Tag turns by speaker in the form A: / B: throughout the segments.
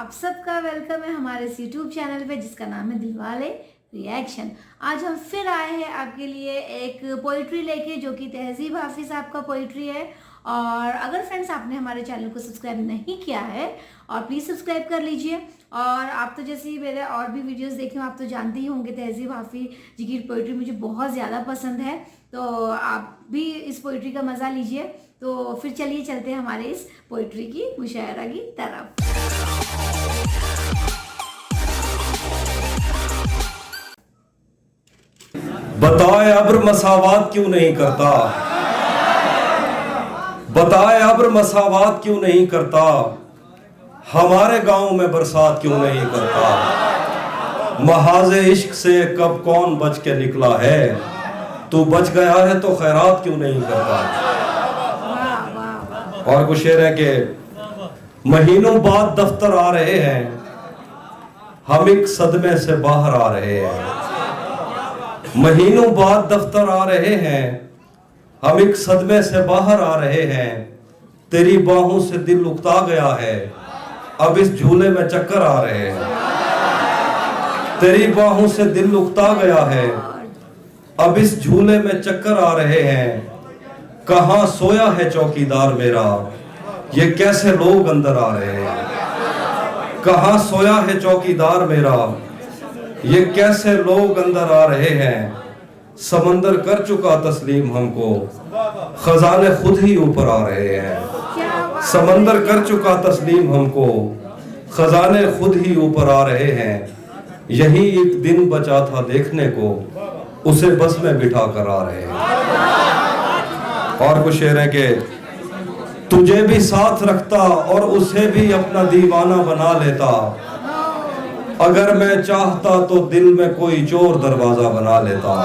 A: आप सबका वेलकम है हमारे इस यूट्यूब चैनल पे जिसका नाम है दिलवाले रिएक्शन। आज हम फिर आए हैं आपके लिए एक पोइट्री लेके जो कि तहजीब हाफिज साहब का पोइट्री है। और अगर फ्रेंड्स आपने हमारे चैनल को सब्सक्राइब नहीं किया है और प्लीज़ सब्सक्राइब कर लीजिए। और आप तो जैसे ही मेरे और भी वीडियोस देखे हो आप तो जानते ही होंगे तहजीब हाफिज जी की पोइट्री मुझे बहुत ज़्यादा पसंद है, तो आप भी इस पोइट्री का मज़ा लीजिए। तो फिर चलिए चलते हैं हमारे इस पोइट्री की मुशायरा की तरफ।
B: बताए अब्र मसावात क्यों नहीं करता, बताए अब्र मसावात क्यों नहीं करता, हमारे गांव में बरसात क्यों नहीं करता। महाज़े इश्क से कब कौन बच के निकला है, तू बच गया है तो खैरात क्यों नहीं करता। और कुछ शेर है कि महीनों बाद दफ्तर आ रहे हैं, हम एक सदमे से बाहर आ रहे हैं। महीनों बाद दफ्तर आ रहे हैं, हम एक सदमे से बाहर आ रहे हैं। तेरी बाहों से दिल उकता गया है, अब इस झूले में चक्कर आ रहे हैं। तेरी बाहों से दिल उकता गया है, अब इस झूले में चक्कर आ रहे हैं। कहाँ सोया है चौकीदार मेरा, ये कैसे लोग अंदर आ रहे हैं। कहाँ सोया है चौकीदार मेरा, ये कैसे लोग अंदर आ रहे हैं। समंदर कर चुका तस्लीम हमको, खजाने खुद ही ऊपर आ रहे हैं। समंदर कर चुका तस्लीम हमको, खजाने खुद ही ऊपर आ रहे हैं। यही एक दिन बचा था देखने को, उसे बस में बिठा कर आ रहे हैं। और कुछ शेर है कि तुझे भी साथ रखता और उसे भी अपना दीवाना बना लेता। अगर मैं चाहता तो दिल में कोई चोर दरवाजा बना लेता।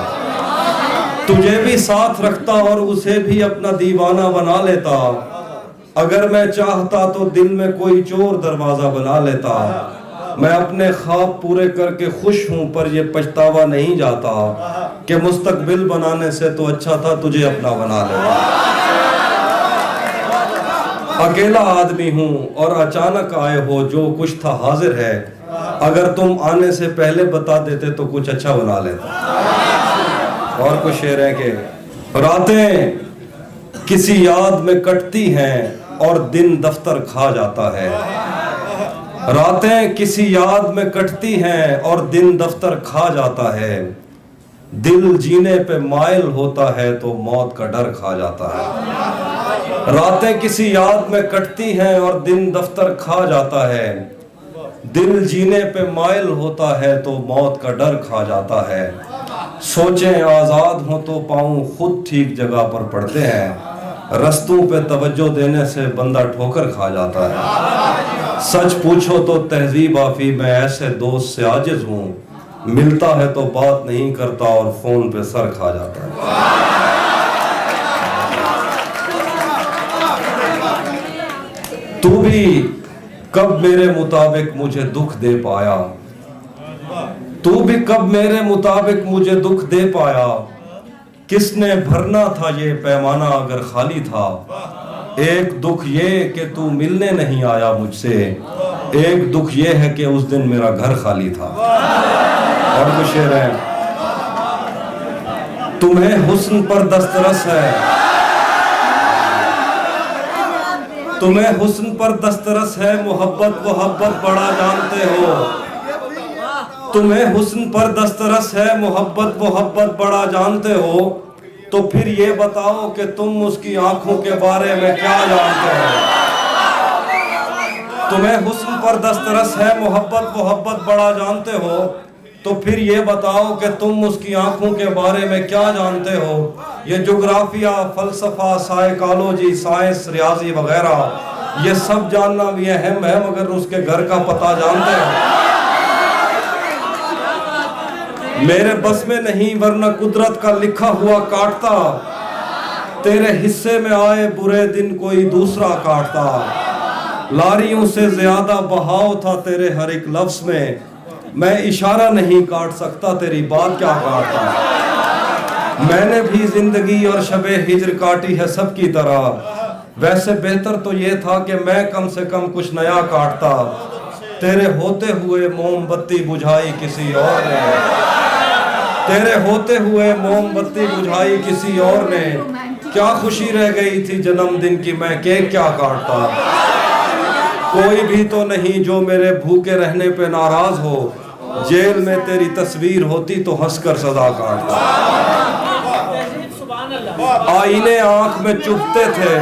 B: तुझे भी साथ रखता और उसे भी अपना दीवाना बना लेता। अगर मैं चाहता तो दिल में कोई चोर दरवाजा बना लेता। मैं अपने ख्वाब पूरे करके खुश हूं, पर ये पछतावा नहीं जाता कि मुस्तकबिल बनाने से तो अच्छा था तुझे अपना बना लेता। अकेला आदमी हूं और अचानक आए हो, जो कुछ था हाजिर है। अगर तुम आने से पहले बता देते तो कुछ अच्छा बना लेता। और कुछ शेर है कि रातें किसी याद में कटती हैं और दिन दफ्तर खा जाता है। रातें किसी याद में कटती हैं और दिन दफ्तर खा जाता है। दिल जीने पे माइल होता है तो मौत का डर खा जाता है। रातें किसी याद में कटती हैं और दिन दफ्तर खा जाता है। दिल जीने पे माइल होता है तो मौत का डर खा जाता है। सोचें आजाद हो तो पाँव खुद ठीक जगह पर पड़ते हैं। रस्तों पे तवज्जो देने से बंदा ठोकर खा जाता है। सच पूछो तो तहजीब हाफिज मैं ऐसे दोस्त से आजिज हूँ, मिलता है तो बात नहीं करता और फोन पे सर खा जाता है। तू भी कब मेरे मुताबिक मुझे दुख दे पाया, तू भी कब मेरे मुताबिक मुझे दुख दे पाया। किसने भरना था ये पैमाना अगर खाली था। एक दुख ये कि तू मिलने नहीं आया मुझसे, एक दुख ये है कि उस दिन मेरा घर खाली था। और कुछ शेर है, तुम्हें हुस्न पर दस्तरस है, तुम्हें हुस्न पर दस्तरस है, मोहब्बत मोहब्बत बड़ा जानते हो। तुम्हें हुस्न पर दस्तरस है, मोहब्बत मोहब्बत बड़ा जानते हो। तो फिर ये बताओ कि तुम उसकी आंखों के बारे में क्या जानते हो। तुम्हें हुस्न पर दस्तरस है, मोहब्बत मोहब्बत बड़ा जानते हो। तो फिर ये बताओ कि तुम उसकी आंखों के बारे में क्या जानते हो। ये जोग्राफिया, फलसफा, साइकोलॉजी, साइंस, रियाजी वगैरह ये सब जानना भी अहम है, मगर उसके घर का पता जानते हो। मेरे बस में नहीं वरना कुदरत का लिखा हुआ काटता। तेरे हिस्से में आए बुरे दिन कोई दूसरा काटता। लारियों से ज्यादा बहाव था तेरे हर एक लफ्ज में, मैं इशारा नहीं काट सकता तेरी बात क्या काटता। मैंने भी जिंदगी और शबे हिज्र काटी है सबकी तरह। वैसे बेहतर तो ये था कि मैं कम से कम कुछ नया काटता। तेरे होते हुए मोमबत्ती बुझाई किसी और ने, तेरे होते हुए मोमबत्ती बुझाई किसी और ने, क्या खुशी रह गई थी जन्मदिन की मैं केक क्या काटता। कोई भी तो नहीं जो मेरे भूखे रहने पे नाराज हो, जेल में तेरी तस्वीर होती तो हंसकर सजा काटता। आईने आंख में चुभते थे,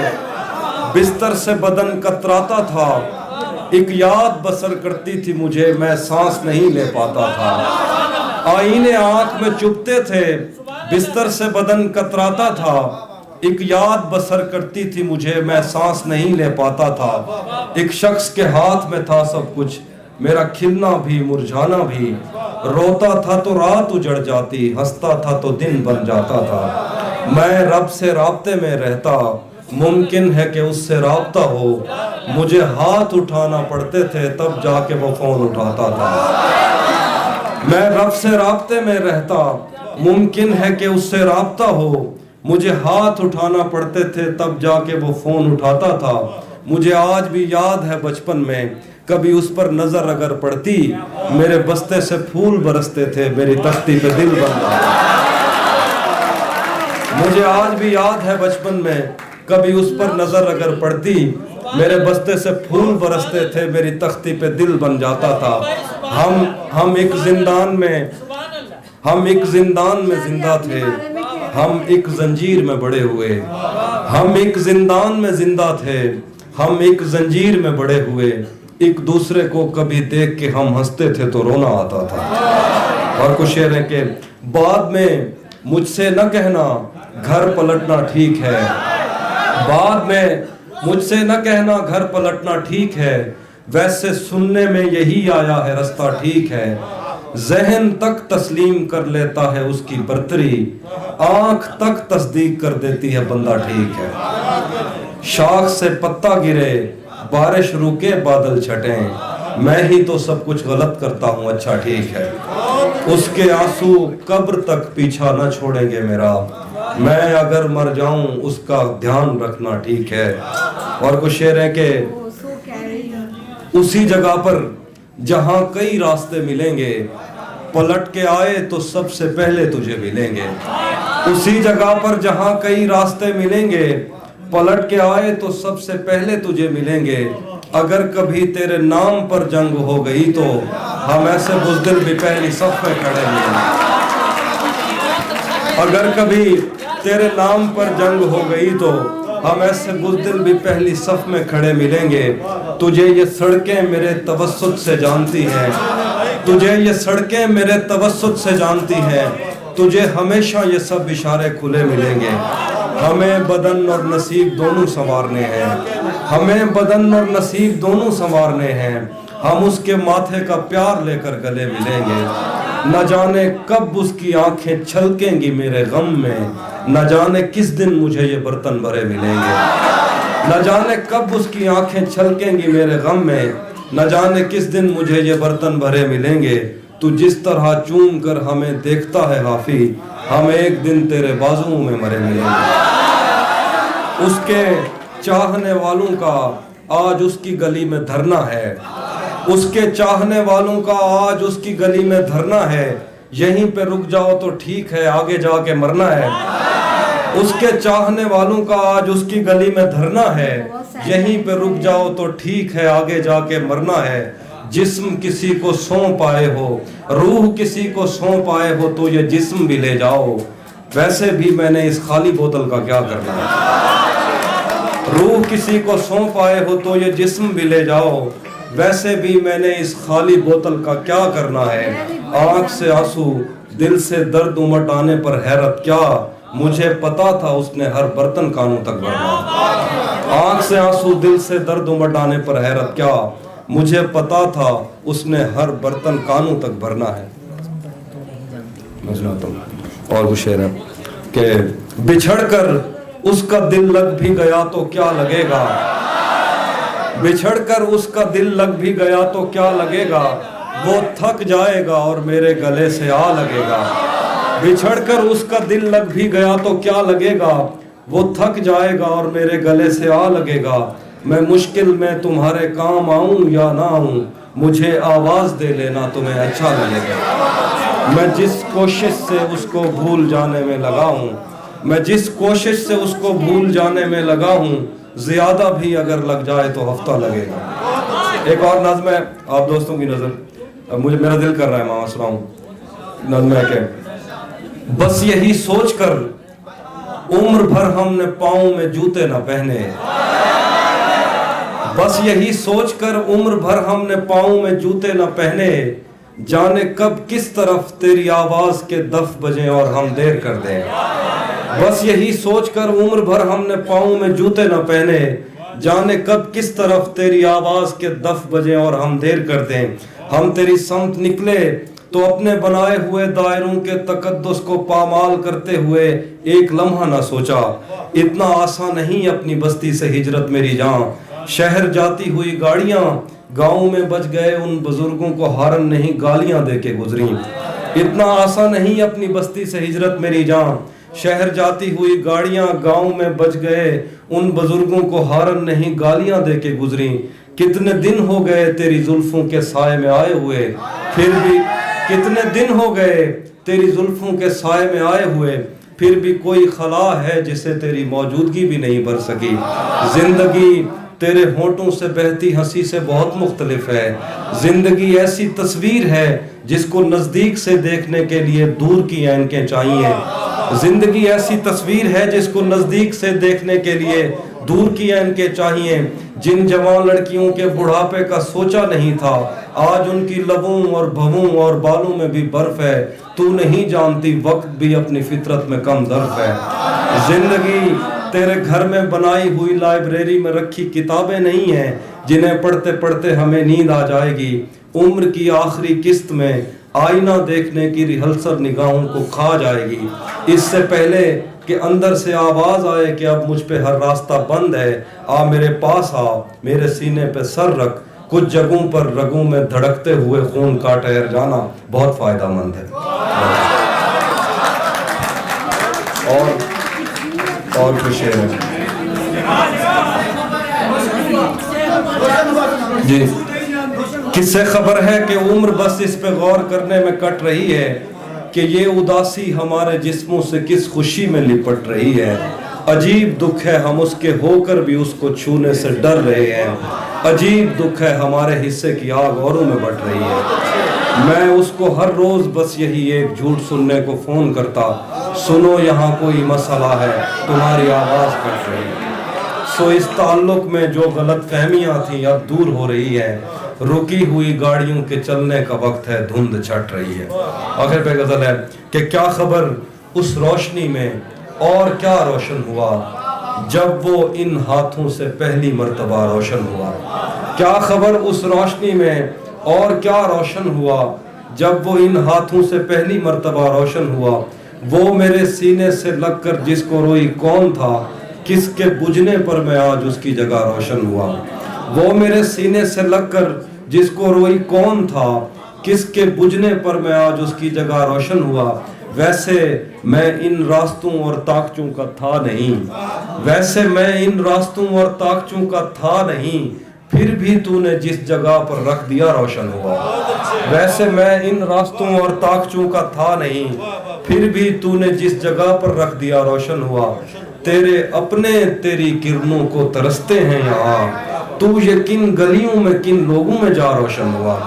B: बिस्तर से बदन कतराता था, एक याद बसर करती थी मुझे, मैं सांस नहीं ले पाता था। आईने आंख में चुभते थे, बिस्तर से बदन कतराता था, एक याद बसर करती थी मुझे, मैं सांस नहीं ले पाता था। एक शख्स के हाथ में था सब कुछ, मेरा खिलना भी मुरझाना भी, रोता था तो रात उजड़ जाती, हंसता था तो दिन बन जाता था। मैं रब से राब्ते में रहता, मुमकिन है कि उससे राब्ता हो, मुझे हाथ उठाना पड़ते थे तब जाके वो फोन उठाता था। मैं रब से राब्ते में रहता, मुमकिन है कि उससे राब्ता हो, मुझे हाथ उठाना पड़ते थे तब जाके वो फोन उठाता था। मुझे आज भी याद है बचपन में, कभी उस पर नजर अगर पड़ती, मेरे बस्ते से फूल बरसते थे, मेरी तख्ती पे दिल बन जाता। मुझे आज भी याद है बचपन में, कभी उस पर नजर अगर पड़ती, मेरे बस्ते से फूल बरसते थे, मेरी तख्ती पे दिल बन जाता था। हम एक जिंदान में जिंदा थे, हम एक जंजीर में बड़े हुए। हम एक जिंदान में जिंदा थे, हम एक जंजीर में बड़े हुए। एक दूसरे को कभी देख के हम हंसते थे तो रोना आता था। और कुछ शेर है कि बाद में मुझसे न कहना घर पलटना ठीक है, बाद में मुझसे न कहना घर पलटना ठीक है, वैसे सुनने में यही आया है रास्ता ठीक है। ज़हन तक तस्लीम कर लेता है उसकी बर्तरी, आंख तक तस्दीक कर देती है बंदा ठीक है। शाख से पत्ता गिरे, बारिश रुके, बादल छटे, मैं ही तो सब कुछ गलत करता हूँ अच्छा ठीक है। उसके आंसू कब्र तक पीछा न छोड़ेंगे मेरा, मैं अगर मर जाऊं उसका ध्यान रखना ठीक है। और कुछ शेर है कि उसी जगह पर जहां कई रास्ते मिलेंगे, पलट के आए तो सबसे पहले तुझे मिलेंगे। उसी जगह पर जहां कई रास्ते मिलेंगे, पलट के आए तो सबसे पहले तुझे मिलेंगे। अगर कभी तेरे नाम पर जंग हो गई तो हम ऐसे बुज़दिल भी पहली सफ में खड़े मिलेंगे। अगर कभी तेरे नाम पर जंग हो गई तो हम ऐसे बुज़दिल भी पहली सफ में खड़े मिलेंगे। तुझे ये सड़कें मेरे तवस्सुत से जानती हैं, तुझे ये सड़कें मेरे तवस्सुत से जानती हैं, तुझे हमेशा ये सब इशारे खुले मिलेंगे। हमें बदन और नसीब दोनों संवारने हैं, हमें बदन और नसीब दोनों संवारने हैं। हम उसके माथे का प्यार लेकर गले मिलेंगे। न जाने कब उसकी आंखें छलकेंगी मेरे गम में, न जाने किस दिन मुझे ये बर्तन भरे मिलेंगे। न जाने कब उसकी आंखें छलकेंगी मेरे गम में, न जाने किस दिन मुझे ये बर्तन भरे मिलेंगे। तू जिस तरह चूम कर हमें देखता है हाफी, हम एक दिन तेरे बाजुओं में मरे मिलेंगे। उसके चाहने वालों का आज उसकी गली में धरना है, उसके चाहने वालों का आज उसकी गली में धरना है। यहीं पे रुक जाओ तो ठीक है, आगे जाके मरना है। उसके चाहने वालों का आज उसकी गली में धरना है, यहीं पे रुक जाओ तो ठीक है, आगे जाके मरना है। जिस्म किसी को सौंप आए हो, रूह किसी को सौंप आए हो, तो ये जिस्म भी ले जाओ। वैसे भी मैंने इस खाली बोतल का क्या करना है। रूह किसी को सौंप आए हो तो ये जिस्म भी ले जाओ, वैसे भी मैंने इस खाली बोतल का क्या करना है। आंख से आंसू, दिल से दर्द उमट आने पर हैरत क्या, मुझे पता था उसने हर बर्तन कानों तक भरना। आंख से आंसू, दिल से दर्द उमट आने पर हैरत क्या, मुझे पता था उसने हर बर्तन कानों तक भरना है। और वो शेर है कि बिछड़कर उसका दिल लग भी गया तो क्या लगेगा, बिछड़कर उसका दिल लग भी गया तो क्या लगेगा, वो थक जाएगा और मेरे गले से आ लगेगा। बिछड़कर उसका दिल लग भी गया तो क्या लगेगा, वो थक जाएगा और मेरे गले से आ लगेगा। میں مشکل میں تمہارے کام آؤں یا نہ آؤں مجھے آواز دے لینا تمہیں اچھا لگے گا. میں جس کوشش سے اس کو بھول جانے میں لگا ہوں میں جس کوشش سے اس کو بھول جانے میں لگا ہوں زیادہ بھی اگر لگ جائے تو ہفتہ لگے گا. ایک اور نظم ہے آپ دوستوں کی نظر مجھے میرا دل کر رہا ہے ماما سناؤں. نظم ہے کہ بس یہی سوچ کر عمر بھر ہم نے پاؤں میں جوتے نہ پہنے بس یہی سوچ کر عمر بھر ہم نے پاؤں میں جوتے نہ پہنے جانے کب کس طرف تیری آواز کے دف بجیں اور ہم دیر کر دیں. بس یہی سوچ کر عمر بھر ہم نے پاؤں میں جوتے نہ پہنے جانے کب کس طرف تیری آواز کے دف بجیں اور ہم دیر کر دیں. ہم تیری سمت نکلے تو اپنے بنائے ہوئے دائروں کے تقدس کو پامال کرتے ہوئے ایک لمحہ نہ سوچا اتنا آسان نہیں اپنی بستی سے ہجرت میری جان. شہر جاتی ہوئی گاڑیاں گاؤں میں بچ گئے ان بزرگوں کو ہارن نہیں گالیاں دے کے گزری. اتنا آسان نہیں اپنی بستی سے ہجرت میری جان. شہر جاتی ہوئی گاڑیاں گاؤں میں بچ گئے ان بزرگوں کو ہارن نہیں گالیاں دے کے گزری. کتنے دن ہو گئے تیری زلفوں کے سائے میں آئے ہوئے پھر بھی کتنے دن ہو گئے تیری زلفوں کے سائے میں آئے ہوئے پھر بھی کوئی خلا ہے جسے تیری موجودگی بھی نہیں بھر سکی. زندگی تیرے ہونٹوں سے بہتی ہنسی سے بہت مختلف ہے. زندگی ایسی تصویر ہے جس کو نزدیک سے دیکھنے کے لیے دور کی عینکیں چاہیے. زندگی ایسی تصویر ہے جس کو نزدیک سے دیکھنے کے لیے دور کی عینکیں چاہیے. جن جوان لڑکیوں کے بڑھاپے کا سوچا نہیں تھا آج ان کی لبوں اور بھووں اور بالوں میں بھی برف ہے. تو نہیں جانتی وقت بھی اپنی فطرت میں کم ظرف ہے. زندگی تیرے گھر میں بنائی ہوئی لائبریری میں رکھی کتابیں نہیں ہیں جنہیں پڑھتے پڑھتے ہمیں نیند آ جائے گی. عمر کی آخری قسط میں آئینہ دیکھنے کی ریہرسل نگاہوں کو کھا جائے گی. اس سے پہلے کہ اندر سے آواز آئے کہ اب مجھ پہ ہر راستہ بند ہے آ میرے پاس آ میرے سینے پہ سر رکھ کچھ جگہوں پر رگوں میں دھڑکتے ہوئے خون کا ٹھہر جانا بہت فائدہ مند ہے. اور کچھ شعر ہے جی. کس سے خبر ہے کہ عمر بس اس پہ غور کرنے میں کٹ رہی ہے کہ یہ اداسی ہمارے جسموں سے کس خوشی میں لپٹ رہی ہے. عجیب دکھ ہے ہم اس کے ہو کر بھی اس کو چھونے سے ڈر رہے ہیں. عجیب دکھ ہے ہمارے حصے کی آگ اوروں میں بٹ رہی ہے. میں اس کو ہر روز بس یہی ایک جھوٹ سننے کو فون کرتا سنو یہاں کوئی مسئلہ ہے تمہاری آواز کٹ رہی ہے. سو اس تعلق میں جو غلط فہمیاں تھیں اب دور ہو رہی ہے. رکی ہوئی گاڑیوں کے چلنے کا وقت ہے دھند چھٹ رہی ہے. آخر پہ غزل ہے کہ کیا خبر اس روشنی میں اور کیا روشن ہوا جب وہ ان ہاتھوں سے پہلی مرتبہ روشن ہوا. کیا خبر اس روشنی میں اور کیا روشن ہوا جب وہ ان ہاتھوں سے پہلی مرتبہ روشن ہوا. وہ میرے سینے سے لگ کر جس کو روئی کون تھا کس کے بجھنے پر میں آج اس کی جگہ روشن ہوا. وہ میرے سینے سے لگ کر جس کو روئی کون تھا کس کے بجھنے پر میں آج اس کی جگہ روشن ہوا. ویسے میں ان راستوں اور طاقچوں کا تھا نہیں ویسے میں ان راستوں اور طاقچوں کا تھا نہیں پھر بھی تو نے جس جگہ پر رکھ دیا روشن ہوا. ویسے میں ان راستوں اور طاقچوں کا تھا نہیں پھر بھی تو نے جس جگہ پر رکھ دیا روشن ہوا. تیرے اپنے تیری کرنوں کو ترستے ہیں یہاں تو یہ کن گلیوں میں کن لوگوں میں جا روشن ہوا.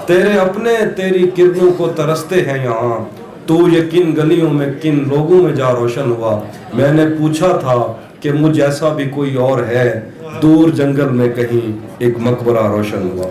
B: تیرے اپنے تیری کرنوں کو ترستے ہیں یہاں تو یہ کن گلیوں میں کن لوگوں میں جا روشن ہوا. میں نے پوچھا تھا کہ مجھ ایسا بھی کوئی اور ہے دور جنگل میں کہیں ایک مقبرہ روشن ہوا.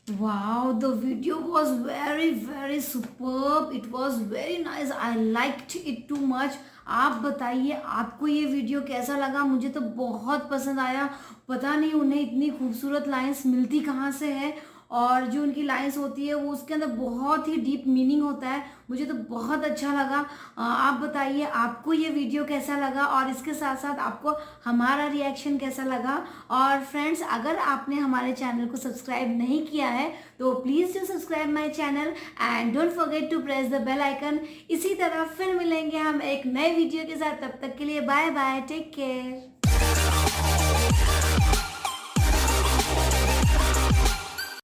A: Wow, the video was very very superb. It was very nice. I liked it too much. آپ بتائیے آپ کو یہ ویڈیو کیسا لگا. مجھے تو بہت پسند آیا. پتہ نہیں انہیں اتنی خوبصورت لائنز ملتی کہاں سے ہے اور جو उनकी लाइंस होती है वो उसके अंदर बहुत ही डीप मीनिंग होता है। मुझे तो बहुत अच्छा लगा। आप बताइए आपको ये वीडियो कैसा लगा और इसके साथ साथ आपको हमारा रिएक्शन कैसा लगा। और फ्रेंड्स, अगर आपने हमारे चैनल को सब्सक्राइब नहीं किया है तो please do subscribe my channel and don't forget to press the bell icon. इसी तरह फिर मिलेंगे हम एक नए वीडियो के साथ, तब तक के लिए बाय बाय, टेक केयर।